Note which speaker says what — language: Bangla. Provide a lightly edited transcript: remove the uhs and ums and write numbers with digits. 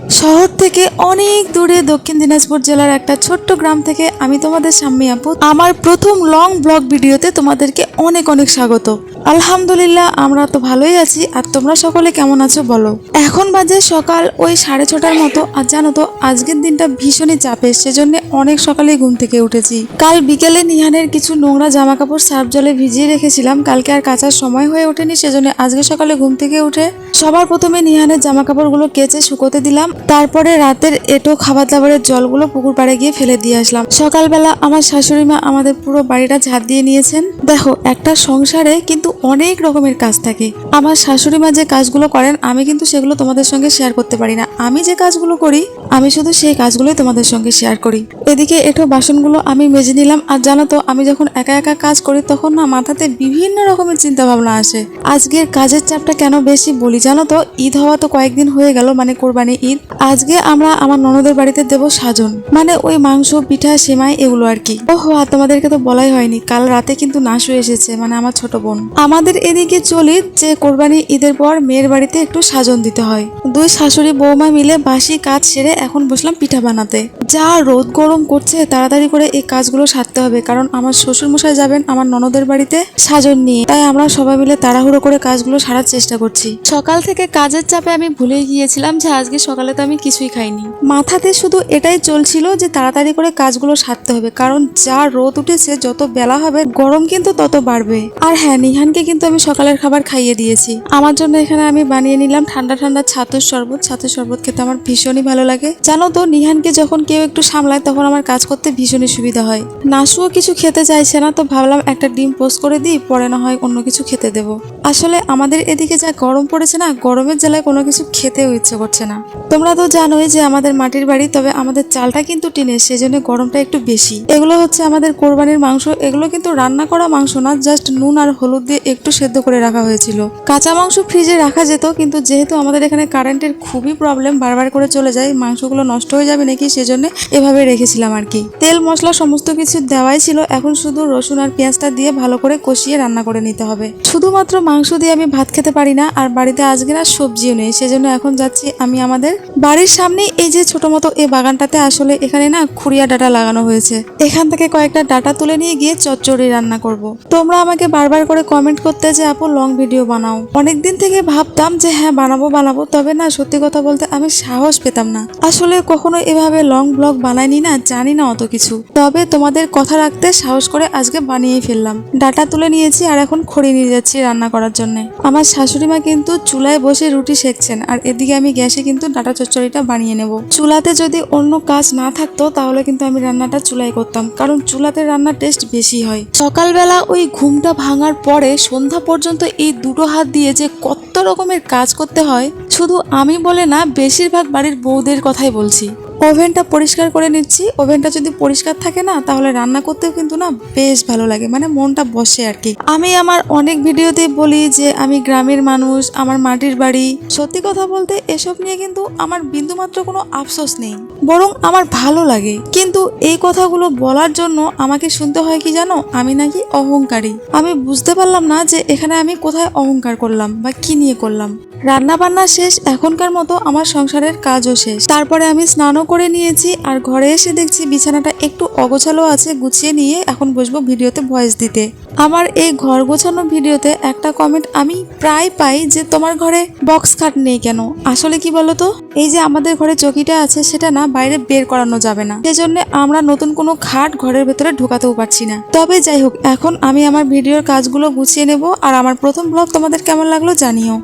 Speaker 1: শহর থেকে অনেক দূরে দক্ষিণ দিনাজপুর জেলার একটা ছোট্ট গ্রাম থেকে আমি তোমাদের সাম্মী আপু আমার প্রথম লং ব্লগ ভিডিওতে তোমাদেরকে অনেক অনেক স্বাগত। আলহামদুলিল্লাহ আমরা তো ভালোই আছি, আর তোমরা সকলে কেমন আছো বলো। এখন বাজে সকাল ওই 6:30টার মতো। আর জানো তো আজকের দিনটা ভীষণই চাপের, সেজন্য অনেক সকালে ঘুম থেকে উঠেছি। কাল বিকেলে নিহানের কিছু নোংরা জামা কাপড় সার্ফ জলে ভিজিয়ে রেখেছিলাম, কালকে আর কাচার সময় হয়ে ওঠেনি, সেজন্য আজকে সকালে ঘুম থেকে উঠে সবার প্রথমে নিহানের জামা কাপড়গুলো কেচে শুকোতে দিলাম। তারপরে রাতের এঁটো খাবার দাবারের জলগুলো পুকুর পাড়ে গিয়ে ফেলে দিয়ে আসলাম। সকালবেলা আমার শাশুড়ি মা আমাদের পুরো বাড়িটা ঝাঁট দিয়ে নিয়েছেন। দেখো, একটা সংসারে কিন্তু অনেক রকমের কাজ থাকে। আমার শাশুড়ি মা যে কাজগুলো করেন আমি কিন্তু সেগুলো তোমাদের সঙ্গে শেয়ার করতে পারি না। আমি যে কাজগুলো করি আমি শুধু সেই কাজগুলোই তোমাদের সঙ্গে শেয়ার করি। এদিকে এঁটো বাসনগুলো আমি মেজে নিলাম। আর জানো তো আমি যখন একা একা কাজ করি তখন না মাথাতে বিভিন্ন রকমের চিন্তা ভাবনা আসে। আজকের কাজের চাপটা কেন বেশি বলি জানো তো, ঈদ হওয়া তো কয়েকদিন হয়ে গেল, মানে কোরবানি ঈদ। আজকে আমরা আমার ননদের বাড়িতে দেব সাজন, মানে ওই মাংস পিঠা সেমাই এগুলো আর কি। ওহো, আর তোমাদেরকে তো বলাই হয়নি, কাল রাতে কিন্তু নাশু এসেছে, মানে আমার ছোট বোন। আমাদের এদিকে চলি যে কোরবানি ঈদের পর মেয়ের বাড়িতে একটু সাজন দিতে হয়। দুই শাশুড়ি বৌমা মিলে বাসি কাজ সেরে এখন বসলাম পিঠা বানাতে। যা রোদ গরম করছে, তাড়াতাড়ি করে এই কাজগুলো সারতে হবে, কারণ আমার শ্বশুর মশাই যাবেন আমার ননদের বাড়িতে সাজন নিয়ে। তাই আমরা সবাই মিলে তাড়াহুড়ো করে কাজগুলো সারার চেষ্টা করছি। সকাল থেকে কাজের চাপে আমি ভুলে গিয়েছিলাম যে আজকে সকালে তো আমি কিছুই খাইনি। মাথাতে শুধু এটাই চলছিল যে তাড়াতাড়ি করে কাজগুলো সারতে হবে, কারণ যা রোদ উঠেছে যত বেলা হবে গরম কিন্তু তত বাড়বে। আর হ্যাঁ, নিহানকে কিন্তু আমি সকালের খাবার খাইয়ে দিয়েছি। আমার জন্য এখানে আমি বানিয়ে নিলাম ঠান্ডা ঠান্ডা ছাতুর শরবত। ছাতুর শরবত খেতে আমার ভীষণই ভালো লাগে। জানো তো, নিহানকে যখন কেউ একটু সামলায় তখন আমার কাজ করতে ভীষণই সুবিধা হয়। নাসুও কিছু খেতে চাইছে না, তো ভাবলাম একটা ডিম পোস্ট করে দিই, পরে না হয় অন্য কিছু খেতে দেবো। আসলে আমাদের এদিকে যা গরম পড়েছে না, গরমের জ্বালায় কোনো কিছু খেতেও ইচ্ছে করছে না। তোমরা তো জানোই যে আমাদের মাটির বাড়ি, তবে আমাদের চালটা কিন্তু টিনের, সেজন্য গরমটা একটু বেশি। এগুলো হচ্ছে আমাদের কোরবানির মাংস। এগুলো কিন্তু রান্না করা মাংস না, জাস্ট নুন আর হলুদ দিয়ে একটু সেদ্ধ করে রাখা হয়েছিল। কাঁচা মাংস ফ্রিজে রাখা যেত, কিন্তু যেহেতু আমাদের এখানে কারেন্টের খুবই প্রবলেম, বারবার করে চলে যায়, মাংসগুলো নষ্ট হয়ে যাবে নাকি সেজন্য এভাবে রেখেছিলাম আর কি। তেল মশলা সমস্ত কিছু দেওয়াই ছিল, এখন শুধু রসুন আর পেঁয়াজটা দিয়ে ভালো করে কষিয়ে রান্না করে নিতে হবে। শুধুমাত্র মাংস দিয়ে আমি ভাত খেতে পারি না, আর বাড়িতে আজকে না সবজিও নেই, সেজন্য এখন যাচ্ছি আমি আমাদের বাড়ির সামনে এই যে ছোট মতো এই বাগানটাতে। আসলে এখানে না খুরিয়া ডাটা লাগানো হয়েছে, এখান থেকে কয়েকটা ডাটা তুলে নিয়ে গিয়ে চচ্চড়ি রান্না করব। তোমরা আমাকে বারবার করে কমেন্ট করতে যে আপু লং ভিডিও বানাও। অনেকদিন থেকে ভাবতাম যে হ্যাঁ বানাবো, তবে না সত্যি কথা বলতে আমি সাহস পেতাম না। আসলে কখনো এভাবে লং ব্লগ বানাইনি না, জানি না অত কিছু। তবে তোমাদের কথা রাখতে সাহস করে আজকে বানিয়েই ফেললাম। ডাটা তুলে নিয়েছি আর এখন খড়ি নিয়ে যাচ্ছি রান্না করার জন্য। আমার শাশুড়ি মা কিন্তু চুলায় বসে রুটি সেকছেন, আর এদিকে আমি গ্যাসে কিন্তু ডাটা চচ্চড়িটা বানিয়ে নেব। চুলাতে যদি অন্য কাজ না থাকতো তাহলে কিন্তু আমি রান্নাটা চুলায় করতাম, কারণ চুলাতে রান্নার টেস্ট বেশি হয়। সকালবেলা ওই ঘুমটা ভাঙার পরে সন্ধ্যা পর্যন্ত এই দুটো হাত দিয়ে যে কত রকমের কাজ করতে হয়, শুধু আমি বলে না, বেশিরভাগ বাড়ির বউদের কথাই বলছি। ওভেনটা পরিষ্কার করে নিচ্ছি। ওভেনটা যদি পরিষ্কার থাকে না তাহলে রান্না করতেও কিন্তু না বেশ ভালো লাগে, মানে মনটা বসে আর কি। আমি আমার অনেক ভিডিওতে বলি যে আমি গ্রামের মানুষ, আমার মাটির বাড়ি। সত্যি কথা বলতে এসব নিয়ে কিন্তু আমার বিন্দুমাত্র কোনো আফসোস নেই, বরং আমার ভালো লাগে। কিন্তু এই কথাগুলো বলার জন্য আমাকে শুনতে হয় কি জানো, আমি নাকি অহংকারী। আমি বুঝতে পারলাম না যে এখানে আমি কোথায় অহংকার করলাম বা কি নিয়ে করলাম। রান্না বান্না শেষ, এখনকার মতো আমার সংসারের কাজও শেষ। তারপরে আমি স্নানও করে নিয়েছি, আর ঘরে এসে দেখছি বিছানাটা একটু অগোছালো আছে, গুছিয়ে নিয়ে এখন বসবো ভিডিওতে ভয়েস দিতে। আমার এই ঘর গোছানো ভিডিওতে একটা কমেন্ট আমি প্রায় পাই যে তোমার ঘরে বক্স খাট নেই কেন। আসলে কি বলতো, এই যে আমাদের ঘরে চকিটা আছে সেটা না বাইরে বের করানো যাবে না, সেজন্য আমরা নতুন কোনো খাট ঘরের ভেতরে ঢোকাতেও পারছি না। তবে যাই হোক, এখন আমি আমার ভিডিওর কাজগুলো গুছিয়ে নেব। আর আমার প্রথম ব্লগ তোমাদের কেমন লাগলো জানিও।